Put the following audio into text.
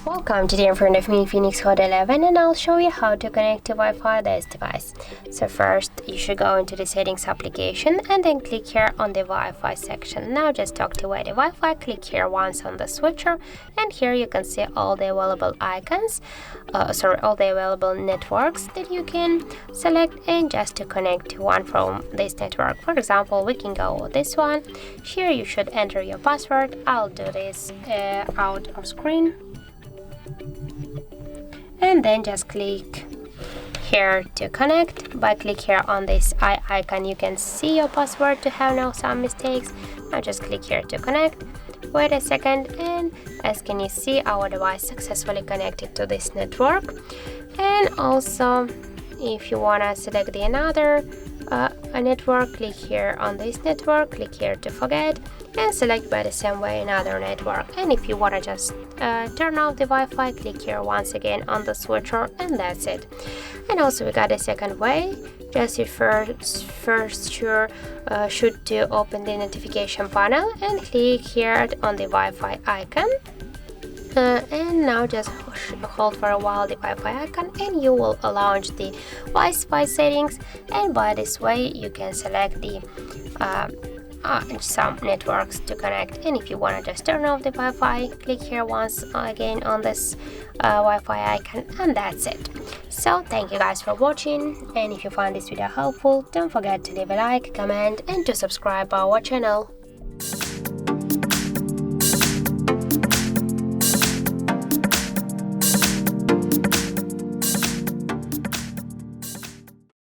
Welcome, today in front of me Infinix Hot 11, and I'll show you how to connect to Wi-Fi this device. So first you should go into the settings application and then click here on the Wi-Fi section. Now just activate the Wi-Fi, click here once on the switcher, and here you can see all the available icons, all the available networks that you can select, and just to connect to one from this network. For example, we can go with this one. Here you should enter your password. I'll do this out of screen. And then just click here to connect. By click here on this eye icon, you can see your password to have some mistakes. Now just click here to connect. Wait a second, and as can you see, our device successfully connected to this network. And also, if you wanna select the another a network, click here on this network, click here to forget, and select by the same way another network. And if you want to just turn off the Wi-Fi, click here once again on the switcher, and that's it. And also we got a second way. Just you first should to open the notification panel and click here on the Wi-Fi icon. And now just hold for a while the Wi-Fi icon, and you will launch the Wi-Fi settings, and by this way you can select the some networks to connect. And if you want to just turn off the Wi-Fi, click here once again on this Wi-Fi icon, and that's it. So thank you guys for watching, and if you find this video helpful, don't forget to leave a like, comment, and to subscribe our channel.